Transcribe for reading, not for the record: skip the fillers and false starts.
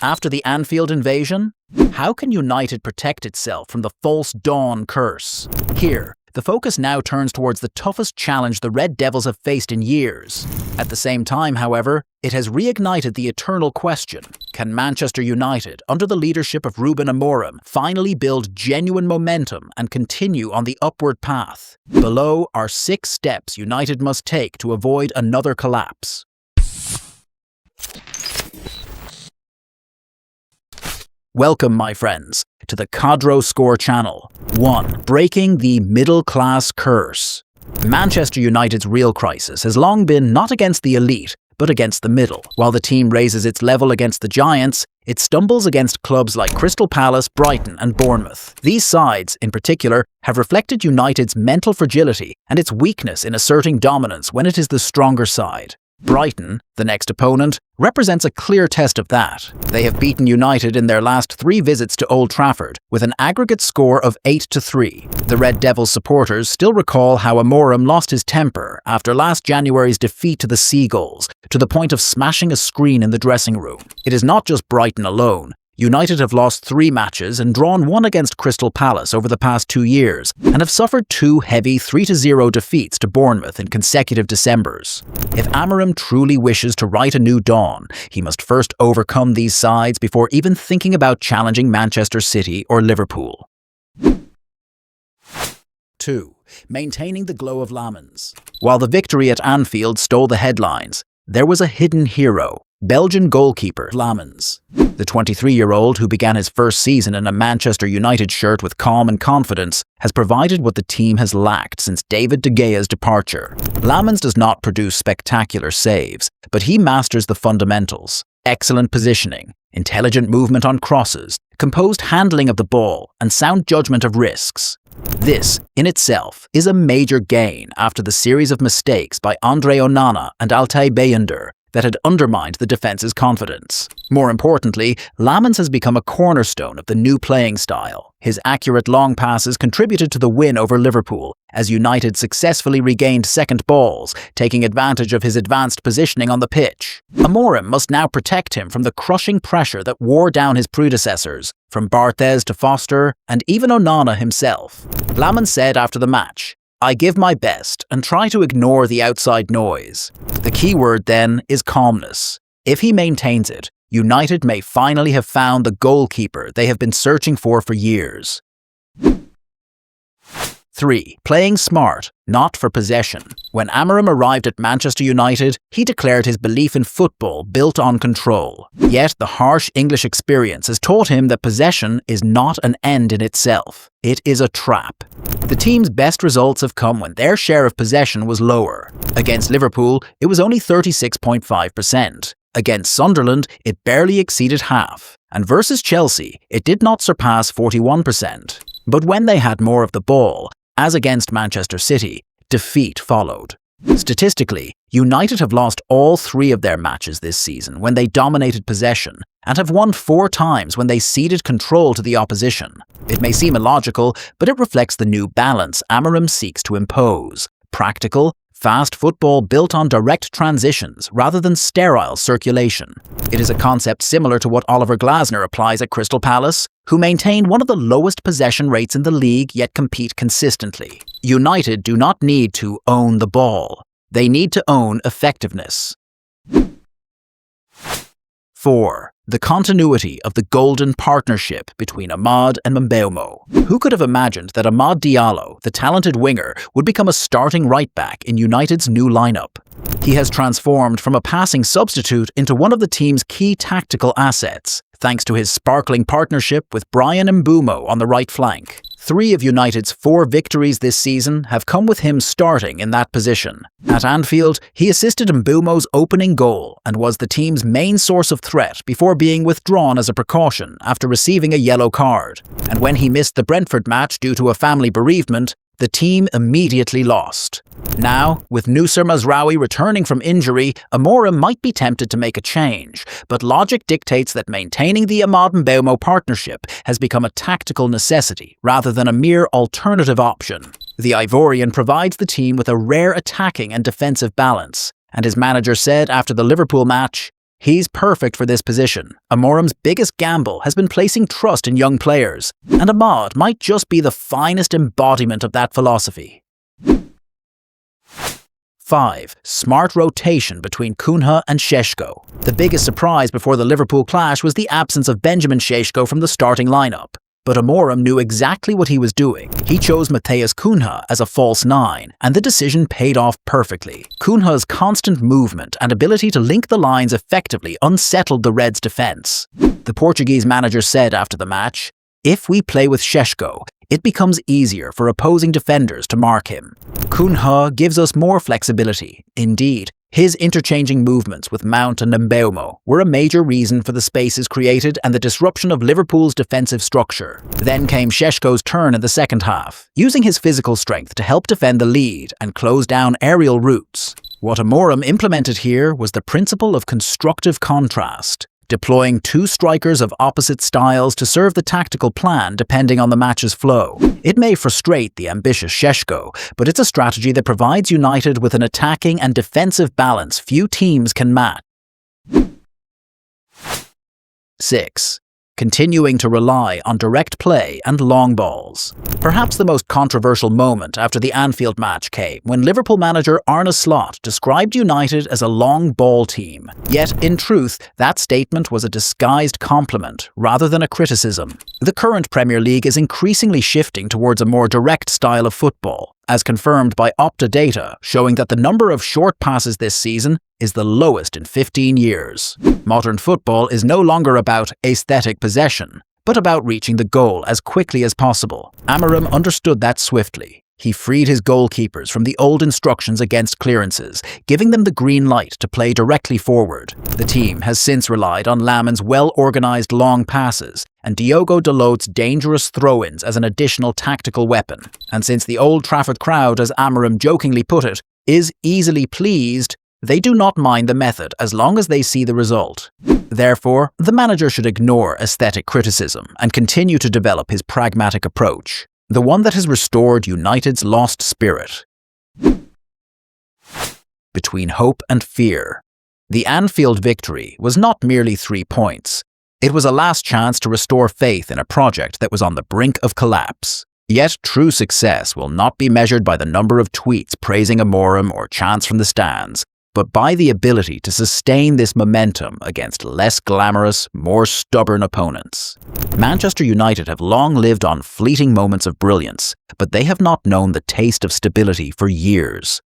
After the Anfield invasion, how can United protect itself from the false dawn curse? Here, the focus now turns towards the toughest challenge the Red Devils have faced in years. At the same time, however, it has reignited the eternal question: can Manchester United, under the leadership of Ruben Amorim, finally build genuine momentum and continue on the upward path? Below are 6 steps United must take to avoid another collapse. Welcome, my friends, to the Cadro Score channel. 1. Breaking the middle-class curse. Manchester United's real crisis has long been not against the elite, but against the middle. While the team raises its level against the giants, it stumbles against clubs like Crystal Palace, Brighton and Bournemouth. These sides, in particular, have reflected United's mental fragility and its weakness in asserting dominance when it is the stronger side. Brighton, the next opponent, represents a clear test of that. They have beaten United in their last 3 visits to Old Trafford with an aggregate score of 8-3. The Red Devils supporters still recall how Amorim lost his temper after last January's defeat to the Seagulls, to the point of smashing a screen in the dressing room. It is not just Brighton alone. United have lost 3 matches and drawn 1 against Crystal Palace over the past 2 years, and have suffered 2 heavy 3-0 defeats to Bournemouth in consecutive Decembers. If Amorim truly wishes to write a new dawn, he must first overcome these sides before even thinking about challenging Manchester City or Liverpool. 2. Maintaining the glow of Lamens. While the victory at Anfield stole the headlines, there was a hidden hero: Belgian goalkeeper Lamens. The 23-year-old, who began his first season in a Manchester United shirt with calm and confidence, has provided what the team has lacked since David De Gea's departure. Lamens does not produce spectacular saves, but he masters the fundamentals: excellent positioning, intelligent movement on crosses, composed handling of the ball, and sound judgment of risks. This, in itself, is a major gain after the series of mistakes by Andre Onana and Altay Bayındır that had undermined the defence's confidence. More importantly, Lamens has become a cornerstone of the new playing style. His accurate long passes contributed to the win over Liverpool, as United successfully regained second balls, taking advantage of his advanced positioning on the pitch. Amorim must now protect him from the crushing pressure that wore down his predecessors, from Barthez to Foster, and even Onana himself. Lamens said after the match, "I give my best and try to ignore the outside noise." The key word then is calmness. If he maintains it, United may finally have found the goalkeeper they have been searching for years. 3. Playing smart, not for possession. When Amorim arrived at Manchester United, he declared his belief in football built on control. Yet the harsh English experience has taught him that possession is not an end in itself. It is a trap. The team's best results have come when their share of possession was lower. Against Liverpool, it was only 36.5%. Against Sunderland, it barely exceeded half. And versus Chelsea, it did not surpass 41%. But when they had more of the ball, as against Manchester City, defeat followed. Statistically, United have lost all 3 of their matches this season when they dominated possession, and have won 4 times when they ceded control to the opposition. It may seem illogical, but it reflects the new balance Amorim seeks to impose: practical, fast football built on direct transitions rather than sterile circulation. It is a concept similar to what Oliver Glasner applies at Crystal Palace, who maintain one of the lowest possession rates in the league yet compete consistently. United do not need to own the ball. They need to own effectiveness. 4. The continuity of the golden partnership between Amad and Mbeumo. Who could have imagined that Amad Diallo, the talented winger, would become a starting right-back in United's new lineup? He has transformed from a passing substitute into one of the team's key tactical assets, thanks to his sparkling partnership with Bryan Mbeumo on the right flank. 3 of United's 4 victories this season have come with him starting in that position. At Anfield, he assisted Mbeumo's opening goal and was the team's main source of threat before being withdrawn as a precaution after receiving a yellow card. And when he missed the Brentford match due to a family bereavement, the team immediately lost. Now, with Noussair Mazraoui returning from injury, Amorim might be tempted to make a change, but logic dictates that maintaining the Amad Mbeumo partnership has become a tactical necessity rather than a mere alternative option. The Ivorian provides the team with a rare attacking and defensive balance, and his manager said after the Liverpool match, He's perfect for this position. Amorim's biggest gamble has been placing trust in young players, and Ahmad might just be the finest embodiment of that philosophy. 5. Smart rotation between Cunha and Šeško. The biggest surprise before the Liverpool clash was the absence of Benjamin Šeško from the starting lineup. But Amorim knew exactly what he was doing. He chose Matheus Cunha as a false nine, and the decision paid off perfectly. Cunha's constant movement and ability to link the lines effectively unsettled the Reds' defence. The Portuguese manager said after the match, "If we play with Šeško, it becomes easier for opposing defenders to mark him. Cunha gives us more flexibility. Indeed, his interchanging movements with Mount and Mbeumo were a major reason for the spaces created and the disruption of Liverpool's defensive structure. Then came Šeško's turn in the second half, using his physical strength to help defend the lead and close down aerial routes. What Amorim implemented here was the principle of constructive contrast, deploying two strikers of opposite styles to serve the tactical plan depending on the match's flow. It may frustrate the ambitious Šeško, but it's a strategy that provides United with an attacking and defensive balance few teams can match. 6. Continuing to rely on direct play and long balls. Perhaps the most controversial moment after the Anfield match came when Liverpool manager Arne Slot described United as a long ball team. Yet, in truth, that statement was a disguised compliment rather than a criticism. The current Premier League is increasingly shifting towards a more direct style of football, as confirmed by Opta data showing that the number of short passes this season is the lowest in 15 years. Modern football is no longer about aesthetic possession, but about reaching the goal as quickly as possible. Amorim understood that swiftly. He freed his goalkeepers from the old instructions against clearances, giving them the green light to play directly forward. The team has since relied on Lamin's well-organised long passes and Diogo Dalot's dangerous throw-ins as an additional tactical weapon. And since the Old Trafford crowd, as Amorim jokingly put it, is easily pleased, they do not mind the method as long as they see the result. Therefore, the manager should ignore aesthetic criticism and continue to develop his pragmatic approach, the one that has restored United's lost spirit. Between hope and fear. The Anfield victory was not merely 3 points. It was a last chance to restore faith in a project that was on the brink of collapse. Yet true success will not be measured by the number of tweets praising Amorim or chants from the stands, but by the ability to sustain this momentum against less glamorous, more stubborn opponents. Manchester United have long lived on fleeting moments of brilliance, but they have not known the taste of stability for years.